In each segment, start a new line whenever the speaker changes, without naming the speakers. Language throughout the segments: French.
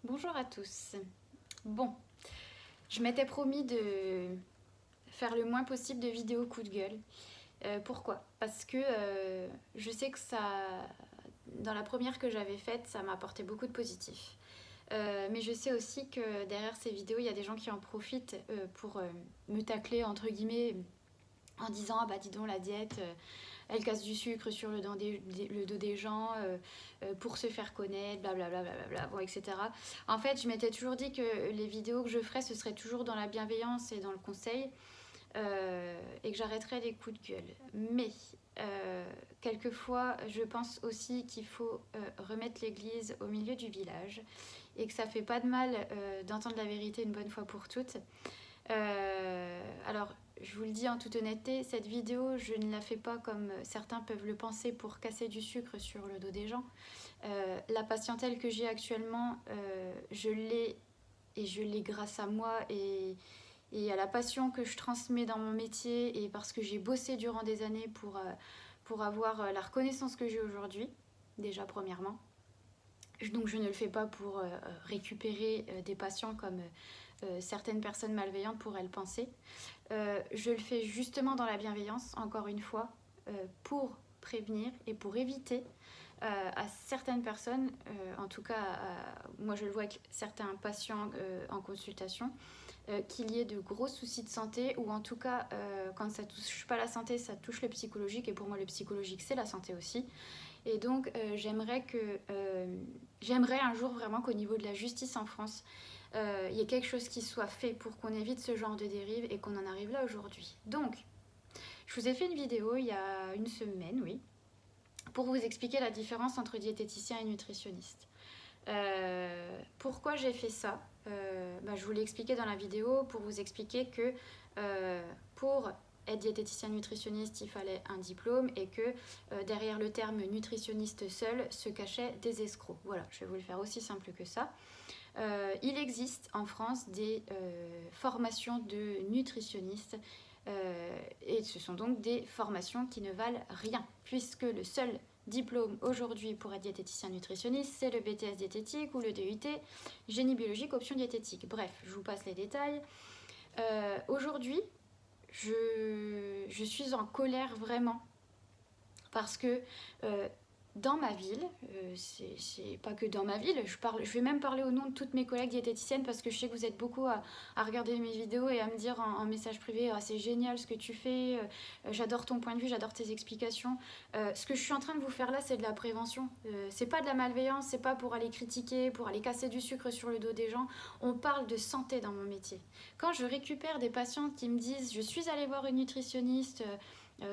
Bonjour à tous. Bon, je m'étais promis de faire le moins possible de vidéos coup de gueule. Pourquoi? Parce que je sais que dans la première que j'avais faite, ça m'a apporté beaucoup de positif. Mais je sais aussi que derrière ces vidéos, il y a des gens qui en profitent pour me tacler, entre guillemets, en disant « Ah bah dis donc, la diète, elle casse du sucre sur le dos des gens pour se faire connaître, blablabla, blablabla, bon, etc. » En fait, je m'étais toujours dit que les vidéos que je ferais, ce serait toujours dans la bienveillance et dans le conseil et que j'arrêterais les coups de gueule. Mais quelquefois, je pense aussi qu'il faut remettre l'église au milieu du village et que ça fait pas de mal d'entendre la vérité une bonne fois pour toutes. Alors, je vous le dis en toute honnêteté, cette vidéo, je ne la fais pas comme certains peuvent le penser pour casser du sucre sur le dos des gens. La patientèle que j'ai actuellement, je l'ai grâce à moi et à la passion que je transmets dans mon métier et parce que j'ai bossé durant des années pour avoir la reconnaissance que j'ai aujourd'hui, déjà premièrement. Donc je ne le fais pas pour récupérer des patients comme certaines personnes malveillantes pourraient le penser. Je le fais justement dans la bienveillance, encore une fois, pour prévenir et pour éviter à certaines personnes, en tout cas moi je le vois avec certains patients en consultation, qu'il y ait de gros soucis de santé ou en tout cas quand ça touche pas la santé, ça touche le psychologique et pour moi le psychologique c'est la santé aussi. Et donc j'aimerais un jour vraiment qu'au niveau de la justice en France, il y ait quelque chose qui soit fait pour qu'on évite ce genre de dérive et qu'on en arrive là aujourd'hui. Donc, je vous ai fait une vidéo il y a une semaine, oui, pour vous expliquer la différence entre diététicien et nutritionniste. Pourquoi j'ai fait ça? Je vous l'ai expliqué dans la vidéo pour vous expliquer que pour être diététicien nutritionniste, il fallait un diplôme et que derrière le terme nutritionniste seul se cachaient des escrocs. Voilà, je vais vous le faire aussi simple que ça. Il existe en France des formations de nutritionnistes et ce sont donc des formations qui ne valent rien puisque le seul diplôme aujourd'hui pour être diététicien nutritionniste, c'est le BTS diététique ou le DUT génie biologique option diététique. Bref, je vous passe les détails. Aujourd'hui, je suis en colère vraiment parce que dans ma ville, c'est pas que dans ma ville, je vais même parler au nom de toutes mes collègues diététiciennes parce que je sais que vous êtes beaucoup à regarder mes vidéos et à me dire en message privé ah, c'est génial ce que tu fais, j'adore ton point de vue, j'adore tes explications. Ce que je suis en train de vous faire là, c'est de la prévention. C'est pas de la malveillance, c'est pas pour aller critiquer, pour aller casser du sucre sur le dos des gens. On parle de santé dans mon métier. Quand je récupère des patientes qui me disent je suis allée voir une nutritionniste,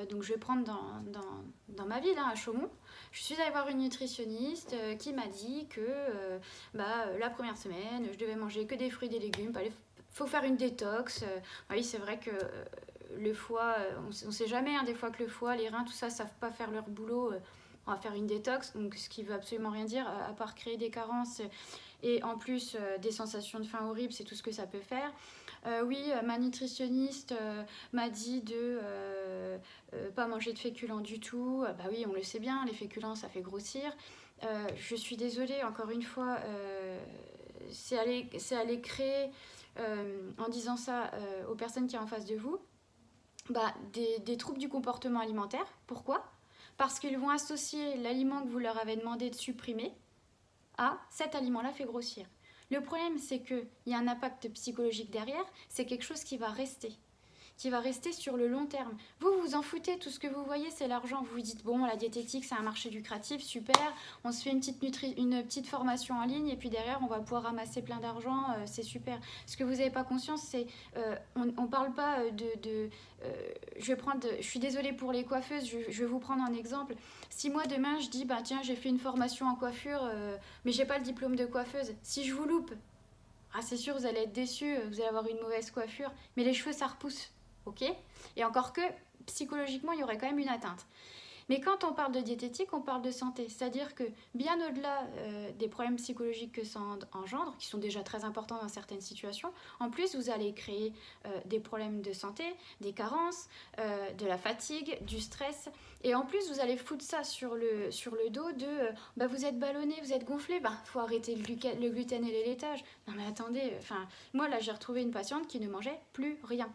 donc je vais prendre dans ma ville, hein, à Chaumont. Je suis allée voir une nutritionniste qui m'a dit que la première semaine, je devais manger que des fruits et des légumes. Il faut faire une détox. Oui, c'est vrai que le foie, on ne sait jamais, hein, des fois que le foie, les reins, tout ça, ne savent pas faire leur boulot. On va faire une détox, donc ce qui ne veut absolument rien dire, à part créer des carences et en plus des sensations de faim horribles, c'est tout ce que ça peut faire. Oui, ma nutritionniste m'a dit de pas manger de féculents du tout. Bah oui, on le sait bien, les féculents, ça fait grossir. Je suis désolée, encore une fois, c'est aller créer, en disant ça aux personnes qui sont en face de vous, des troubles du comportement alimentaire. Pourquoi? Parce qu'ils vont associer l'aliment que vous leur avez demandé de supprimer à cet aliment-là fait grossir. Le problème, c'est qu'il y a un impact psychologique derrière, c'est quelque chose qui va rester sur le long terme. Vous vous en foutez, tout ce que vous voyez, c'est l'argent. Vous vous dites, bon, la diététique, c'est un marché lucratif, super, on se fait une petite formation en ligne et puis derrière, on va pouvoir ramasser plein d'argent, c'est super. Ce que vous n'avez pas conscience, c'est, on ne parle pas je suis désolée pour les coiffeuses, je vais vous prendre un exemple. Si moi, demain, je dis, tiens, j'ai fait une formation en coiffure, mais j'ai pas le diplôme de coiffeuse, si je vous loupe, c'est sûr, vous allez être déçus, vous allez avoir une mauvaise coiffure, mais les cheveux, ça repousse. Ok. Et encore que, psychologiquement, il y aurait quand même une atteinte. Mais quand on parle de diététique, on parle de santé. C'est-à-dire que bien au-delà des problèmes psychologiques que ça engendre, qui sont déjà très importants dans certaines situations, en plus vous allez créer des problèmes de santé, des carences, de la fatigue, du stress. Et en plus vous allez foutre ça sur le dos de vous êtes ballonné, vous êtes gonflé, faut arrêter le gluten et les laitages. Non mais attendez, moi là j'ai retrouvé une patiente qui ne mangeait plus rien.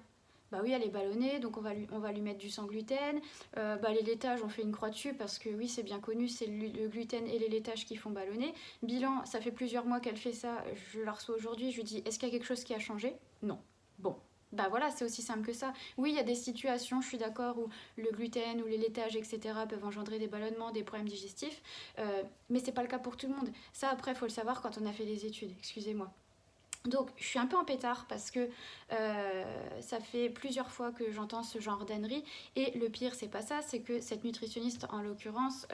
Bah oui, elle est ballonnée, donc on va lui mettre du sans gluten. Les laitages, on fait une croix dessus parce que oui, c'est bien connu, c'est le gluten et les laitages qui font ballonner. Bilan, ça fait plusieurs mois qu'elle fait ça, je la reçois aujourd'hui, je lui dis, est-ce qu'il y a quelque chose qui a changé? Non. Bon. Bah voilà, c'est aussi simple que ça. Oui, il y a des situations, je suis d'accord, où le gluten ou les laitages, etc. peuvent engendrer des ballonnements, des problèmes digestifs, mais c'est pas le cas pour tout le monde. Ça, après, il faut le savoir quand on a fait les études, excusez-moi. Donc je suis un peu en pétard parce que ça fait plusieurs fois que j'entends ce genre d'ânerie et le pire c'est pas ça, c'est que cette nutritionniste en l'occurrence,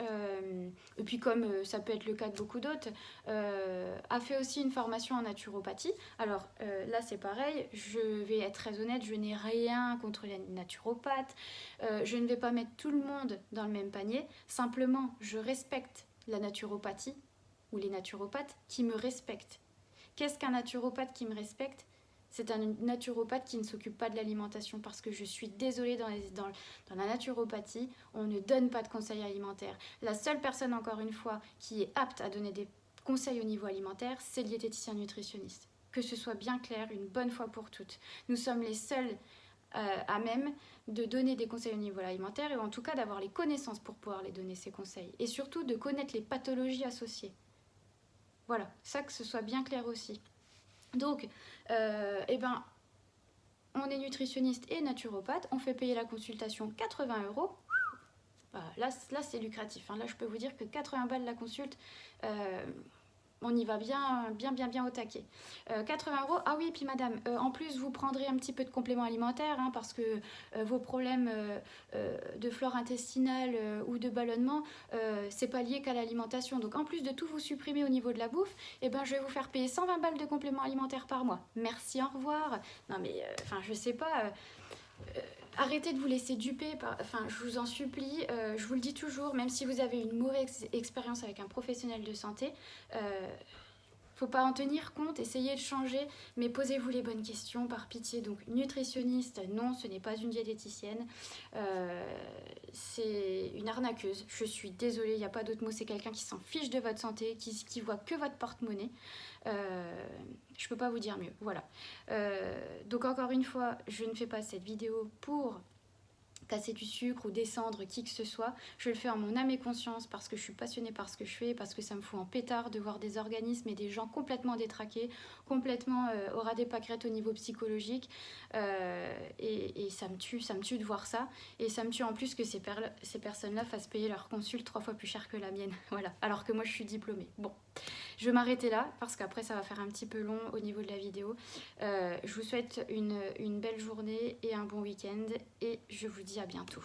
et puis comme ça peut être le cas de beaucoup d'autres, a fait aussi une formation en naturopathie. Alors là c'est pareil, je vais être très honnête, je n'ai rien contre les naturopathes, je ne vais pas mettre tout le monde dans le même panier, simplement je respecte la naturopathie ou les naturopathes qui me respectent. Qu'est-ce qu'un naturopathe qui me respecte? C'est un naturopathe qui ne s'occupe pas de l'alimentation parce que je suis désolée, dans la naturopathie, on ne donne pas de conseils alimentaires. La seule personne, encore une fois, qui est apte à donner des conseils au niveau alimentaire, c'est le diététicien nutritionniste. Que ce soit bien clair, une bonne fois pour toutes. Nous sommes les seuls à même de donner des conseils au niveau alimentaire et en tout cas d'avoir les connaissances pour pouvoir les donner, ces conseils. Et surtout de connaître les pathologies associées. Voilà, ça que ce soit bien clair aussi. Donc, on est nutritionniste et naturopathe, on fait payer la consultation 80 €. Là c'est lucratif. Là, je peux vous dire que 80 balles la consulte, on y va bien au taquet. 80 €, ah oui, puis madame, en plus vous prendrez un petit peu de complément alimentaire parce que vos problèmes de flore intestinale ou de ballonnement, c'est pas lié qu'à l'alimentation. Donc en plus de tout vous supprimer au niveau de la bouffe, je vais vous faire payer 120 balles de complément alimentaire par mois. Merci, au revoir. Non mais, je sais pas... arrêtez de vous laisser duper, je vous en supplie, je vous le dis toujours, même si vous avez une mauvaise expérience avec un professionnel de santé, faut pas en tenir compte, essayez de changer, mais posez-vous les bonnes questions par pitié. Donc nutritionniste, non, ce n'est pas une diététicienne, c'est une arnaqueuse, je suis désolée, il n'y a pas d'autre mot, c'est quelqu'un qui s'en fiche de votre santé, qui voit que votre porte-monnaie. Je peux pas vous dire mieux, voilà. Donc encore une fois, je ne fais pas cette vidéo pour casser du sucre ou descendre qui que ce soit. Je le fais en mon âme et conscience parce que je suis passionnée par ce que je fais, parce que ça me fout en pétard de voir des organismes et des gens complètement détraqués, complètement au ras des pâquerettes au niveau psychologique. Et ça me tue de voir ça. Et ça me tue en plus que ces personnes-là fassent payer leur consulte 3 fois plus cher que la mienne. Voilà. Alors que moi, je suis diplômée. Bon. Je vais m'arrêter là parce qu'après ça va faire un petit peu long au niveau de la vidéo. Je vous souhaite une belle journée et un bon week-end et je vous dis à bientôt.